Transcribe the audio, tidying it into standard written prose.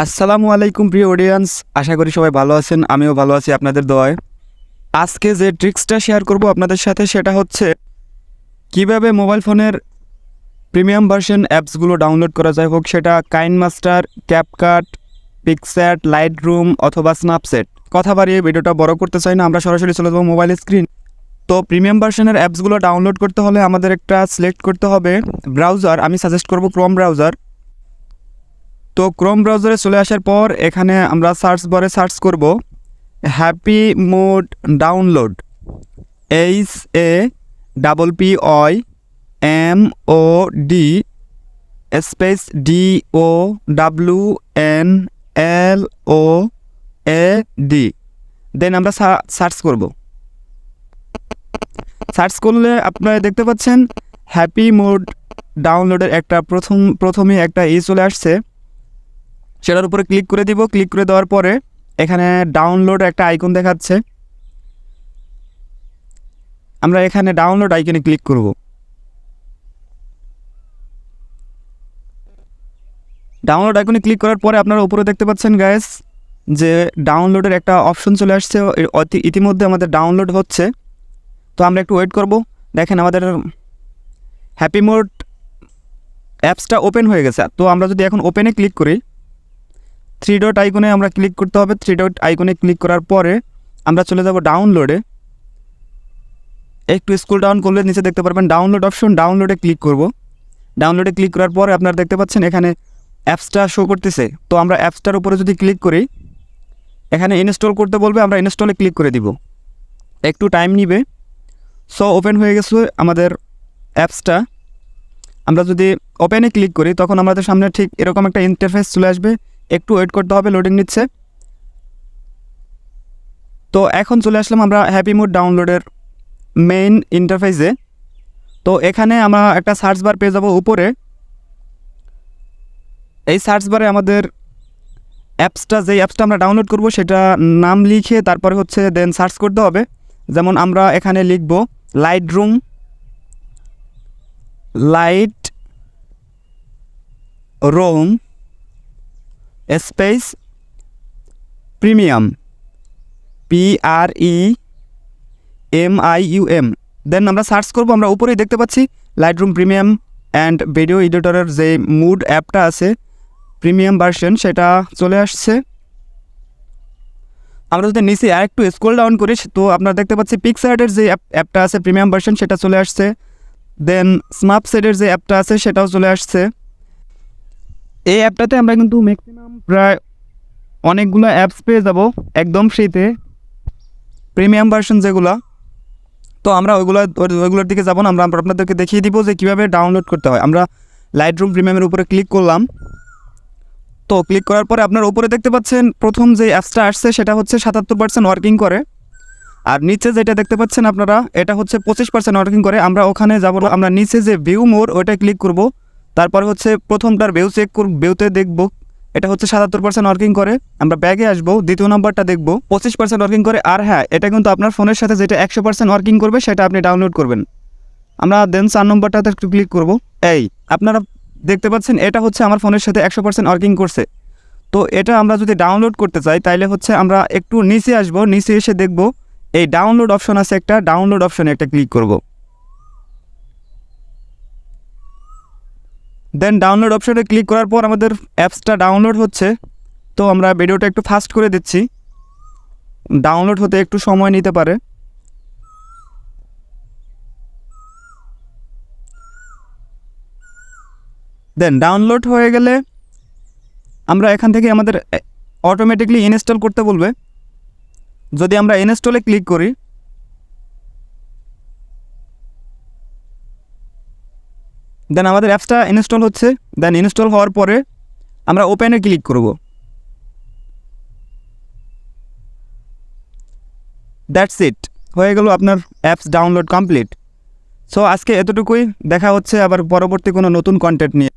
আসসালামু আলাইকুম প্রিয় অডিয়েন্স, আশা করি সবাই ভালো আছেন। আমিও ভালো আছি আপনাদের দোয়ায়। আজকে যে ট্রিক্সটা শেয়ার করব আপনাদের সাথে সেটা হচ্ছে কিভাবে মোবাইল ফোনের প্রিমিয়াম ভার্সন অ্যাপসগুলো ডাউনলোড করা যায়, হোক সেটা কাইনমাস্টার, ক্যাপকাট, পিক্স্যাট, লাইটরুম অথবা স্ন্যাপচ্যাট। কথা বাড়িয়ে ভিডিওটা বড় করতে চাই না, আমরা সরাসরি চলে যাবো মোবাইল স্ক্রিন। তো প্রিমিয়াম ভার্সনের অ্যাপসগুলো ডাউনলোড করতে হলে আমাদের একটা সিলেক্ট করতে হবে ব্রাউজার। আমি সাজেস্ট করব ক্রোম ব্রাউজার। তো ক্রোম ব্রাউজারে চলে আসার পর এখানে আমরা সার্চ বারে সার্চ করব happy mode download, HAPPYMOD space DOWNLOAD। দেন আমরা সার্চ করব। সার্চ করলে আপনারা দেখতে পাচ্ছেন হ্যাপি মোড ডাউনলোডের একটা প্রথমে একটা চলে আসছে, সেটার উপরে ক্লিক করে দিব। ক্লিক করে দেওয়ার পরে এখানে ডাউনলোড একটা আইকন দেখাচ্ছে, আমরা এখানে ডাউনলোড আইকনে ক্লিক করব। ডাউনলোড আইকনে ক্লিক করার পরে আপনারা উপরে দেখতে পাচ্ছেন গাইস যে ডাউনলোডের একটা অপশন চলে আসছে। ইতিমধ্যে আমাদের ডাউনলোড হচ্ছে, তো আমরা একটু ওয়েট করব। দেখেন আমাদের হ্যাপি মোড অ্যাপসটা ওপেন হয়ে গেছে। তো আমরা যদি এখন ওপেনে ক্লিক করি, 3 ডট আইকনে আমরা ক্লিক করতে হবে। 3 ডট আইকনে ক্লিক করার পরে আমরা চলে যাব ডাউনলোডে। একটু স্ক্রল ডাউন করলে নিচে দেখতে পারবেন ডাউনলোড অপশন, ডাউনলোডে ক্লিক করব। ডাউনলোডে ক্লিক করার পরে আপনারা দেখতে পাচ্ছেন এখানে অ্যাপসটা শো করতেছে। তো আমরা অ্যাপসটার উপরে যদি ক্লিক করি, এখানে ইনস্টল করতে বলবে, আমরা ইনস্টলে ক্লিক করে দিব। একটু টাইম নিবে। সো ওপেন হয়ে গেছে আমাদের অ্যাপসটা। আমরা যদি ওপেনে ক্লিক করি তখন আমাদের সামনে ঠিক এরকম একটা ইন্টারফেস চলে আসবে। একটু ওয়েট করতে হবে, লোডিং নিচ্ছে। তো এখন চলে আসলাম আমরা হ্যাপি মোড ডাউনলোডের মেইন ইন্টারফেসে। তো এখানে আমরা একটা সার্চ বার পেয়ে যাব উপরে। এই সার্চ বারে আমাদের যেই অ্যাপসটা আমরা ডাউনলোড করব সেটা নাম লিখে তারপরে হচ্ছে দেন সার্চ করতে হবে। যেমন আমরা এখানে লিখব লাইটরুম স্পেস প্রিমিয়াম PREMIUM। দেন আমরা সার্চ করব। আমরা উপরেই দেখতে পাচ্ছি লাইটরুম প্রিমিয়াম অ্যান্ড ভিডিও এডিটরের যে মুড অ্যাপটা আছে প্রিমিয়াম ভার্সন, সেটা চলে আসছে। আমরা যদি নিচে আরেকটু স্ক্রল ডাউন করি তো আপনারা দেখতে পাচ্ছি পিক্স্যাটের যে অ্যাপটা আছে প্রিমিয়াম ভার্সন, সেটা চলে আসছে। দেন স্ন্যাপচ্যাটের যে অ্যাপটা আছে সেটাও চলে আসছে। এই অ্যাপটাতে আমরা কিন্তু ম্যাক্সিমাম প্রায় অনেকগুলো অ্যাপস পেয়ে যাব একদম ফ্রিতে, প্রিমিয়াম ভার্সন যেগুলো। তো আমরা ওইগুলোর দিকে যাব না, আমরা আপনাদেরকে দেখিয়ে দিব যে কীভাবে ডাউনলোড করতে হয়। আমরা লাইটরুম প্রিমিয়ামের উপরে ক্লিক করলাম। তো ক্লিক করার পরে আপনার উপরে দেখতে পাচ্ছেন প্রথম যে অ্যাপসটা আসছে সেটা হচ্ছে 77% ওয়ার্কিং করে, আর নিচে যেটা দেখতে পাচ্ছেন আপনারা এটা হচ্ছে 25% ওয়ার্কিং করে। আমরা ওখানে যাব, আমরা নিচে যে ভিউ মোর ওইটা ক্লিক করব। তারপরে হচ্ছে প্রথমটার ভিউ চেক করব, ভিউতে দেখব এটা হচ্ছে 77% ওয়ার্কিং করে। আমরা ব্যাগে আসবো, দ্বিতীয় নাম্বারটা দেখব 25% ওয়ার্কিং করে। আর হ্যাঁ, এটা কিন্তু আপনার ফোনের সাথে যেটা 100% ওয়ার্কিং করবে সেটা আপনি ডাউনলোড করবেন। আমরা দেন 4 নম্বরটাতে একটু ক্লিক করব। এই আপনারা দেখতে পাচ্ছেন এটা হচ্ছে আমার ফোনের সাথে 100% ওয়ার্কিং করছে। তো এটা আমরা যদি ডাউনলোড করতে চাই তাইলে হচ্ছে আমরা একটু নিচে আসব, নিচে এসে দেখব এই ডাউনলোড অপশন আছে একটা, ডাউনলোড অপশনে একটা ক্লিক করব। দেন ডাউনলোড অপশনে ক্লিক করার পর আমাদের অ্যাপসটা ডাউনলোড হচ্ছে। তো আমরা ভিডিওটা একটু ফাস্ট করে দিচ্ছি, ডাউনলোড হতে একটু সময় নিতে পারে। দেন ডাউনলোড হয়ে গেলে আমরা এখান থেকে আমাদের অটোমেটিকলি ইনস্টল করতে বলবে। যদি আমরা ইনস্টলে ক্লিক করি, দেন আমাদের অ্যাপসটা ইনস্টল হচ্ছে। দেন ইনস্টল হওয়ার পরে আমরা ওপেনে ক্লিক করব। দ্যাটস ইট, হয়ে গেল আপনার অ্যাপস ডাউনলোড কমপ্লিট। সো আজকে এতটুকুই, দেখা হচ্ছে আবার পরবর্তী কোনো নতুন কন্টেন্ট নিয়ে।